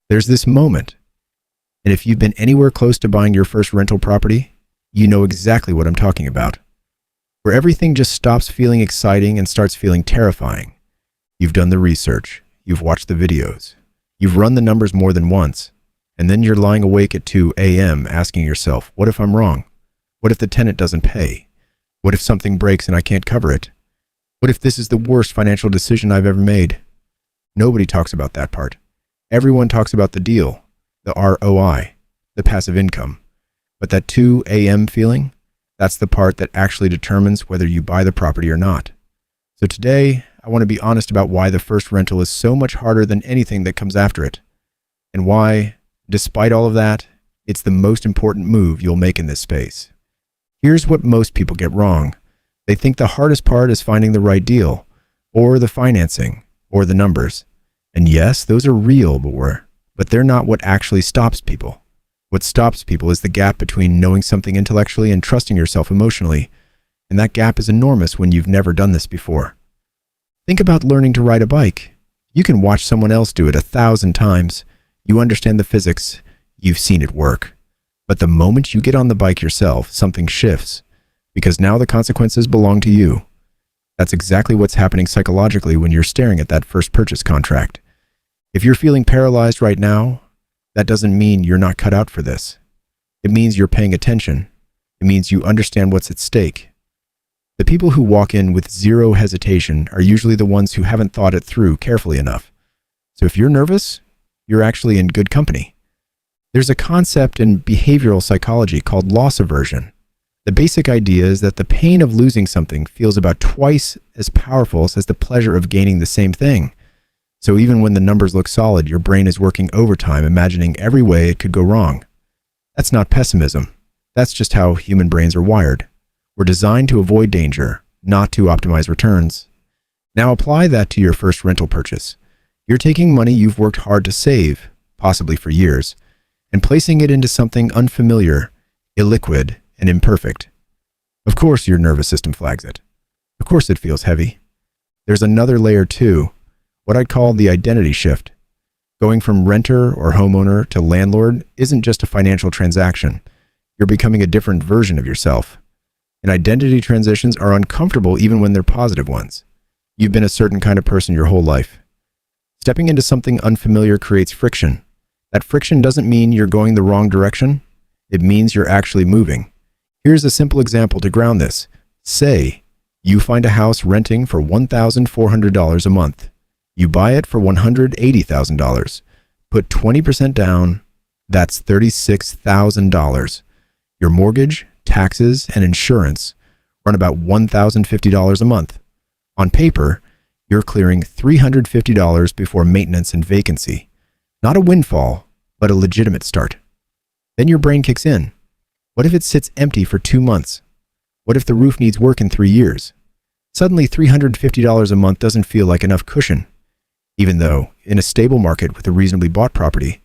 There's this moment, and if you've been anywhere close to buying your first rental property, you know exactly what I'm talking about, where everything just stops feeling exciting and starts feeling terrifying. You've done the research, you've watched the videos, you've run the numbers more than once, and then you're lying awake at 2 a.m. asking yourself, what if I'm wrong? What if the tenant doesn't pay? What if something breaks and I can't cover it? What if this is the worst financial decision I've ever made? Nobody talks about that part. Everyone talks about the deal, the ROI, the passive income. But that 2 a.m. feeling, that's the part that actually determines whether you buy the property or not. So today, I want to be honest about why the first rental is so much harder than anything that comes after it, and why, despite all of that, it's the most important move you'll make in this space. Here's what most people get wrong. They think the hardest part is finding the right deal, or the financing, or the numbers. And yes, those are real, but they're not what actually stops people. What stops people is the gap between knowing something intellectually and trusting yourself emotionally, and that gap is enormous when you've never done this before. Think about learning to ride a bike. You can watch someone else do it 1,000 times. You understand the physics. You've seen it work. But the moment you get on the bike yourself, something shifts, because now the consequences belong to you. That's exactly what's happening psychologically when you're staring at that first purchase contract. If you're feeling paralyzed right now, that doesn't mean you're not cut out for this. It means you're paying attention. It means you understand what's at stake. The people who walk in with zero hesitation are usually the ones who haven't thought it through carefully enough. So if you're nervous, you're actually in good company. There's a concept in behavioral psychology called loss aversion. The basic idea is that the pain of losing something feels about twice as powerful as the pleasure of gaining the same thing. So even when the numbers look solid, your brain is working overtime, imagining every way it could go wrong. That's not pessimism. That's just how human brains are wired. We're designed to avoid danger, not to optimize returns. Now apply that to your first rental purchase. You're taking money you've worked hard to save, possibly for years, and placing it into something unfamiliar, illiquid, and imperfect. Of course your nervous system flags it. Of course it feels heavy. There's another layer too, what I'd call the identity shift. Going from renter or homeowner to landlord isn't just a financial transaction. You're becoming a different version of yourself. And identity transitions are uncomfortable even when they're positive ones. You've been a certain kind of person your whole life. Stepping into something unfamiliar creates friction. That friction doesn't mean you're going the wrong direction. It means you're actually moving. Here's a simple example to ground this. Say you find a house renting for $1,400 a month. You buy it for $180,000. Put 20% down. That's $36,000. Your mortgage, taxes, and insurance run about $1,050 a month. On paper, you're clearing $350 before maintenance and vacancy. Not a windfall, but a legitimate start. Then your brain kicks in. What if it sits empty for 2 months? What if the roof needs work in 3 years? Suddenly $350 a month doesn't feel like enough cushion. Even though, in a stable market with a reasonably bought property,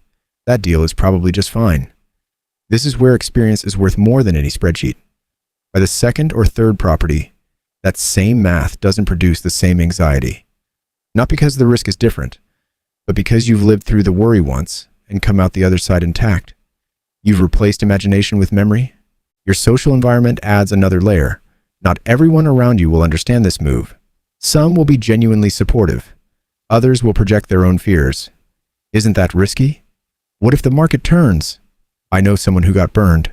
that deal is probably just fine. This is where experience is worth more than any spreadsheet. By the second or third property, that same math doesn't produce the same anxiety. Not because the risk is different, but because you've lived through the worry once and come out the other side intact. You've replaced imagination with memory. Your social environment adds another layer. Not everyone around you will understand this move. Some will be genuinely supportive. Others will project their own fears. Isn't that risky? What if the market turns? I know someone who got burned.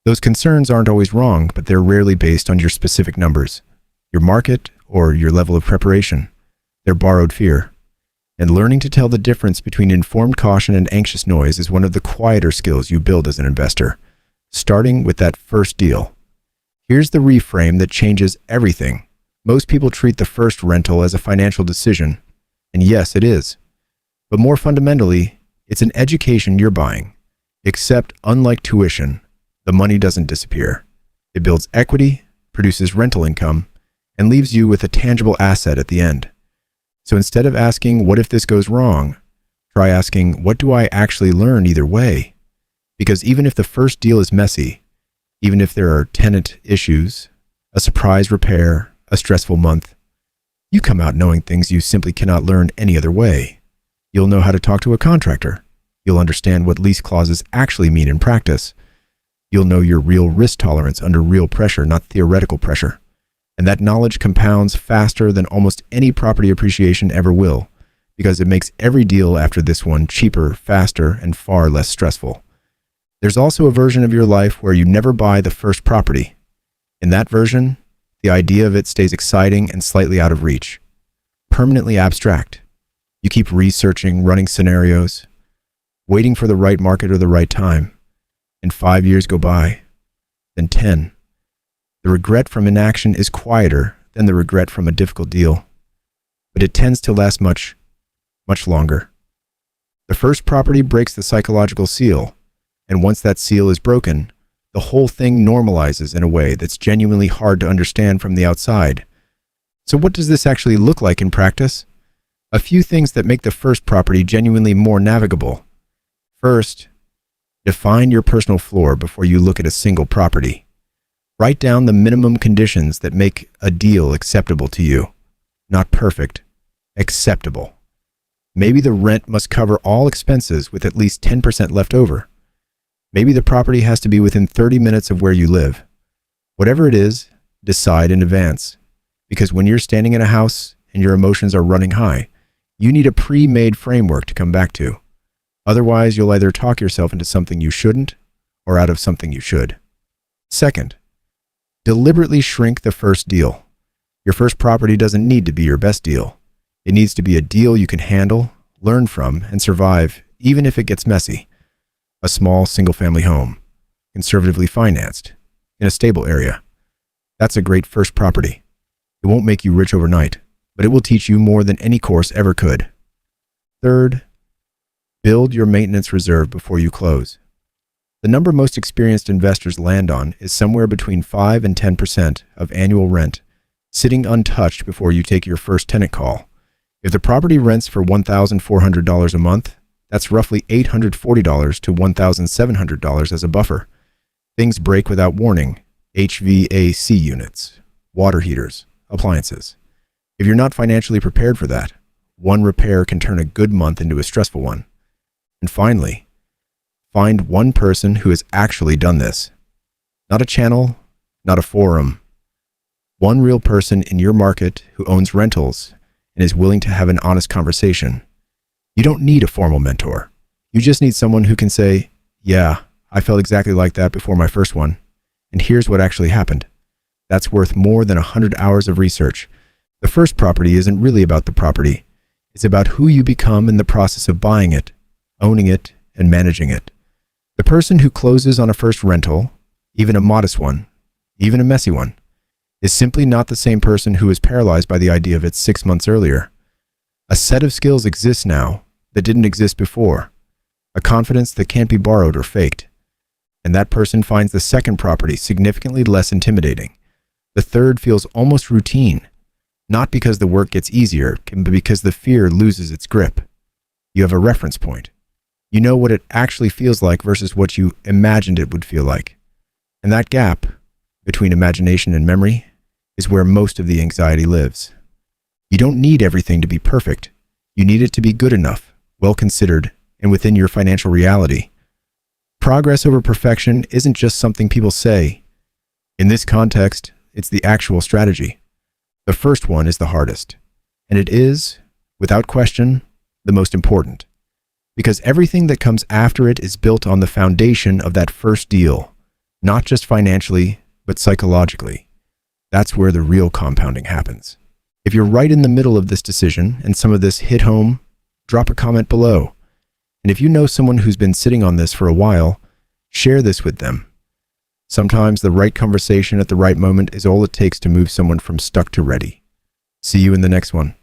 Those concerns aren't always wrong, but they're rarely based on your specific numbers, your market, or your level of preparation. They're borrowed fear. And learning to tell the difference between informed caution and anxious noise is one of the quieter skills you build as an investor, starting with that first deal. Here's the reframe that changes everything. Most people treat the first rental as a financial decision, and yes, it is. But more fundamentally, it's an education you're buying. Except, unlike tuition, the money doesn't disappear. It builds equity, produces rental income, and leaves you with a tangible asset at the end. So instead of asking, what if this goes wrong? Try asking, what do I actually learn either way? Because even if the first deal is messy, even if there are tenant issues, a surprise repair, a stressful month, you come out knowing things you simply cannot learn any other way. You'll know how to talk to a contractor. You'll understand what lease clauses actually mean in practice. You'll know your real risk tolerance under real pressure, not theoretical pressure. And that knowledge compounds faster than almost any property appreciation ever will, because it makes every deal after this one cheaper, faster, and far less stressful. There's also a version of your life where you never buy the first property. In that version, the idea of it stays exciting and slightly out of reach, permanently abstract. You keep researching, running scenarios, waiting for the right market or the right time. And 5 years go by, then 10. The regret from inaction is quieter than the regret from a difficult deal, but it tends to last much longer. The first property breaks the psychological seal, and once that seal is broken, the whole thing normalizes in a way that's genuinely hard to understand from the outside. So what does this actually look like in practice? A few things that make the first property genuinely more navigable. First, define your personal floor before you look at a single property. Write down the minimum conditions that make a deal acceptable to you. Not perfect, acceptable. Maybe the rent must cover all expenses with at least 10% left over. Maybe the property has to be within 30 minutes of where you live. Whatever it is, decide in advance. Because when you're standing in a house and your emotions are running high, you need a pre-made framework to come back to. Otherwise, you'll either talk yourself into something you shouldn't or out of something you should. Second, deliberately shrink the first deal. Your first property doesn't need to be your best deal. It needs to be a deal you can handle, learn from, and survive, even if it gets messy. A small single-family home, conservatively financed, in a stable area. That's a great first property. It won't make you rich overnight, but it will teach you more than any course ever could. Third, build your maintenance reserve before you close. The number most experienced investors land on is somewhere between 5 and 10% of annual rent, sitting untouched before you take your first tenant call. If the property rents for $1,400 a month, that's roughly $840 to $1,700 as a buffer. Things break without warning. HVAC units, water heaters, appliances. If you're not financially prepared for that, one repair can turn a good month into a stressful one. And finally, find one person who has actually done this. Not a channel, not a forum. One real person in your market who owns rentals and is willing to have an honest conversation. You don't need a formal mentor. You just need someone who can say, yeah, I felt exactly like that before my first one, and here's what actually happened. That's worth more than 100 hours of research. The first property isn't really about the property. It's about who you become in the process of buying it, owning it, and managing it. The person who closes on a first rental, even a modest one, even a messy one, is simply not the same person who was paralyzed by the idea of it 6 months earlier. A set of skills exists now that didn't exist before, a confidence that can't be borrowed or faked. And that person finds the second property significantly less intimidating. The third feels almost routine, not because the work gets easier, but because the fear loses its grip. You have a reference point. You know what it actually feels like versus what you imagined it would feel like. And that gap between imagination and memory is where most of the anxiety lives. You don't need everything to be perfect. You need it to be good enough, well considered, and within your financial reality. Progress over perfection isn't just something people say. In this context, it's the actual strategy. The first one is the hardest, and it is, without question, the most important. Because everything that comes after it is built on the foundation of that first deal, not just financially, but psychologically. That's where the real compounding happens. If you're right in the middle of this decision and some of this hit home, drop a comment below. And if you know someone who's been sitting on this for a while, share this with them. Sometimes the right conversation at the right moment is all it takes to move someone from stuck to ready. See you in the next one.